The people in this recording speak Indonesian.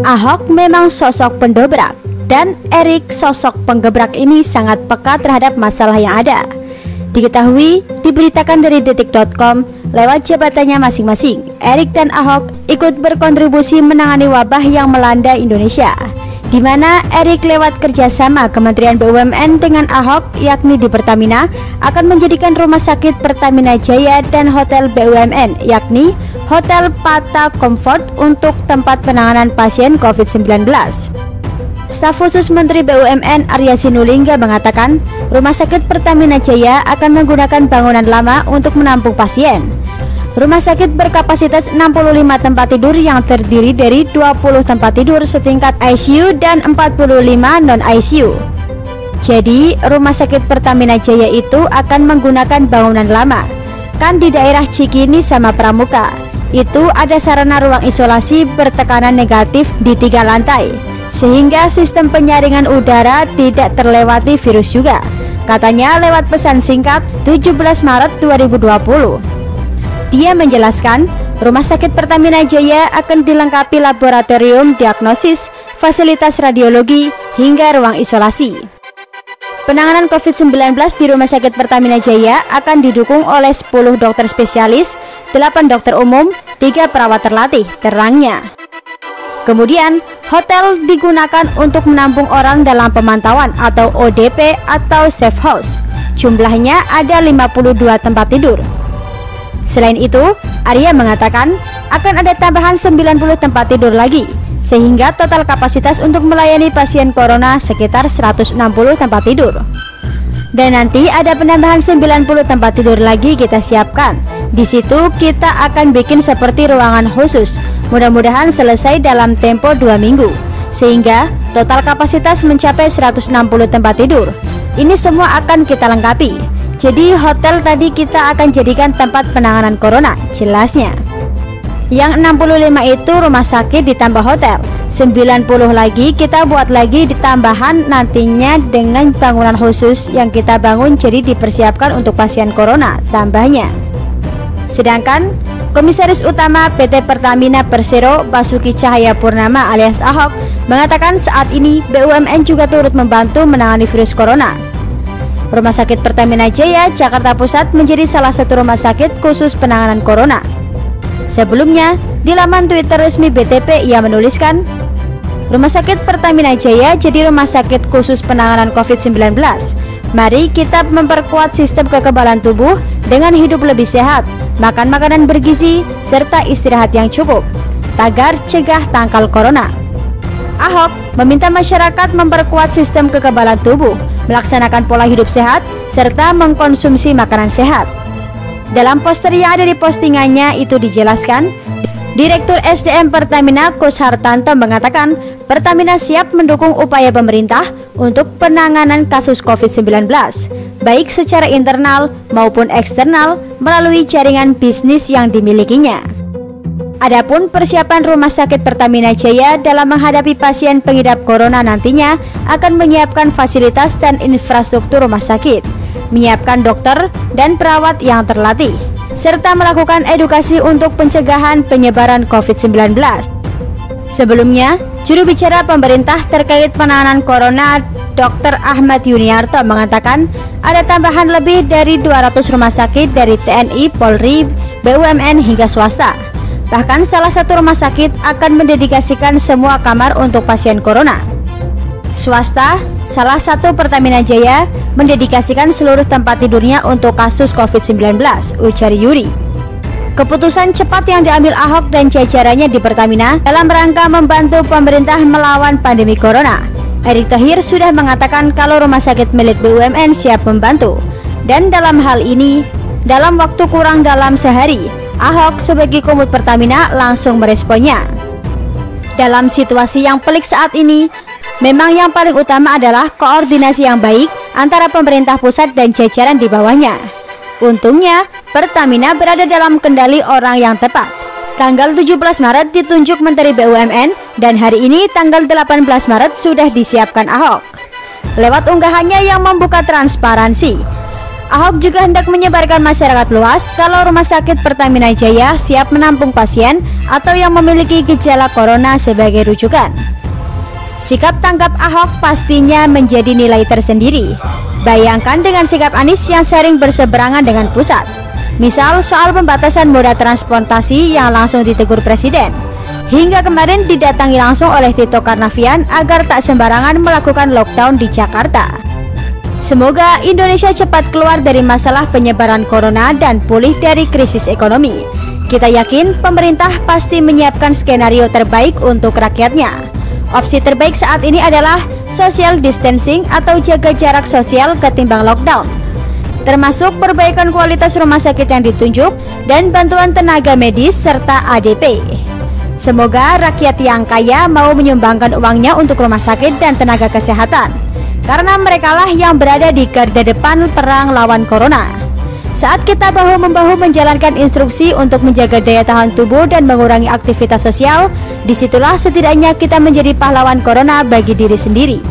Ahok memang sosok pendobrak dan Erik sosok penggebrak ini sangat peka terhadap masalah yang ada. Diketahui, diberitakan dari detik.com, lewat jabatannya masing-masing, Erik dan Ahok ikut berkontribusi menangani wabah yang melanda Indonesia, di mana Erik lewat kerjasama Kementerian BUMN dengan Ahok, yakni di Pertamina, akan menjadikan rumah sakit Pertamina Jaya dan hotel BUMN, yakni Hotel Pata Comfort untuk tempat penanganan pasien COVID-19. Staf khusus Menteri BUMN Arya Sinulinga mengatakan, Rumah Sakit Pertamina Jaya akan menggunakan bangunan lama untuk menampung pasien. Rumah sakit berkapasitas 65 tempat tidur yang terdiri dari 20 tempat tidur setingkat ICU dan 45 non-ICU. Jadi, Rumah Sakit Pertamina Jaya itu akan menggunakan bangunan lama. Kan di daerah Cikini sama Pramuka, itu ada sarana ruang isolasi bertekanan negatif di 3 lantai, sehingga sistem penyaringan udara tidak terlewati virus juga, katanya lewat pesan singkat 17 Maret 2020. Dia menjelaskan, Rumah Sakit Pertamina Jaya akan dilengkapi laboratorium diagnosis, fasilitas radiologi, hingga ruang isolasi. Penanganan COVID-19 di Rumah Sakit Pertamina Jaya akan didukung oleh 10 dokter spesialis, 8 dokter umum, 3 perawat terlatih, terangnya. Kemudian, hotel digunakan untuk menampung orang dalam pemantauan atau ODP atau safe house. Jumlahnya ada 52 tempat tidur. Selain itu, Arya mengatakan akan ada tambahan 90 tempat tidur lagi, sehingga total kapasitas untuk melayani pasien corona sekitar 160 tempat tidur. Dan nanti ada penambahan 90 tempat tidur lagi kita siapkan. Di situ kita akan bikin seperti ruangan khusus. Mudah-mudahan selesai dalam tempo 2 minggu, sehingga total kapasitas mencapai 160 tempat tidur. Ini semua akan kita lengkapi. Jadi hotel tadi kita akan jadikan tempat penanganan corona, jelasnya. Yang 65 itu rumah sakit ditambah hotel, 90 lagi kita buat lagi ditambahan nantinya dengan bangunan khusus yang kita bangun jadi dipersiapkan untuk pasien corona, tambahnya. Sedangkan Komisaris Utama PT Pertamina Persero Basuki Cahayapurnama alias Ahok mengatakan saat ini BUMN juga turut membantu menangani virus corona. Rumah Sakit Pertamina Jaya Jakarta Pusat menjadi salah satu rumah sakit khusus penanganan corona. Sebelumnya, di laman Twitter resmi BTP ia menuliskan, Rumah Sakit Pertamina Jaya jadi rumah sakit khusus penanganan COVID-19. Mari kita memperkuat sistem kekebalan tubuh dengan hidup lebih sehat, makan makanan bergizi, serta istirahat yang cukup. Tagar cegah tangkal corona. Ahok meminta masyarakat memperkuat sistem kekebalan tubuh, melaksanakan pola hidup sehat, serta mengkonsumsi makanan sehat. Dalam poster yang ada di postingannya itu dijelaskan, Direktur SDM Pertamina Kus Hartanto mengatakan Pertamina siap mendukung upaya pemerintah untuk penanganan kasus COVID-19, baik secara internal maupun eksternal melalui jaringan bisnis yang dimilikinya. Adapun persiapan Rumah Sakit Pertamina Jaya dalam menghadapi pasien pengidap corona nantinya akan menyiapkan fasilitas dan infrastruktur rumah sakit, menyiapkan dokter dan perawat yang terlatih, serta melakukan edukasi untuk pencegahan penyebaran COVID-19. Sebelumnya, juru bicara pemerintah terkait penanganan corona Dr. Ahmad Yuniarto mengatakan ada tambahan lebih dari 200 rumah sakit dari TNI, Polri, BUMN hingga swasta. Bahkan salah satu rumah sakit akan mendedikasikan semua kamar untuk pasien corona. Swasta, salah satu Pertamina Jaya, mendedikasikan seluruh tempat tidurnya untuk kasus COVID-19, ujar Yuri. Keputusan cepat yang diambil Ahok dan jajarannya di Pertamina dalam rangka membantu pemerintah melawan pandemi corona. Erick Thohir sudah mengatakan kalau rumah sakit milik BUMN siap membantu. Dan dalam hal ini, dalam waktu kurang dalam sehari, Ahok sebagai Komut Pertamina langsung meresponnya. Dalam situasi yang pelik saat ini, memang yang paling utama adalah koordinasi yang baik antara pemerintah pusat dan jajaran di bawahnya. Untungnya, Pertamina berada dalam kendali orang yang tepat. Tanggal 17 Maret ditunjuk Menteri BUMN dan hari ini tanggal 18 Maret sudah disiapkan Ahok. Lewat unggahannya yang membuka transparansi, Ahok juga hendak menyebarkan masyarakat luas kalau Rumah Sakit Pertamina Jaya siap menampung pasien atau yang memiliki gejala corona sebagai rujukan. Sikap tanggap Ahok pastinya menjadi nilai tersendiri. Bayangkan dengan sikap Anies yang sering berseberangan dengan pusat. Misal soal pembatasan moda transportasi yang langsung ditegur Presiden. Hingga kemarin didatangi langsung oleh Tito Karnavian agar tak sembarangan melakukan lockdown di Jakarta. Semoga Indonesia cepat keluar dari masalah penyebaran corona dan pulih dari krisis ekonomi. Kita yakin pemerintah pasti menyiapkan skenario terbaik untuk rakyatnya. Opsi terbaik saat ini adalah social distancing atau jaga jarak sosial ketimbang lockdown, termasuk perbaikan kualitas rumah sakit yang ditunjuk dan bantuan tenaga medis serta ADP. Semoga rakyat yang kaya mau menyumbangkan uangnya untuk rumah sakit dan tenaga kesehatan, karena merekalah yang berada di garda depan perang lawan corona. Saat kita bahu-membahu menjalankan instruksi untuk menjaga daya tahan tubuh dan mengurangi aktivitas sosial, disitulah setidaknya kita menjadi pahlawan corona bagi diri sendiri.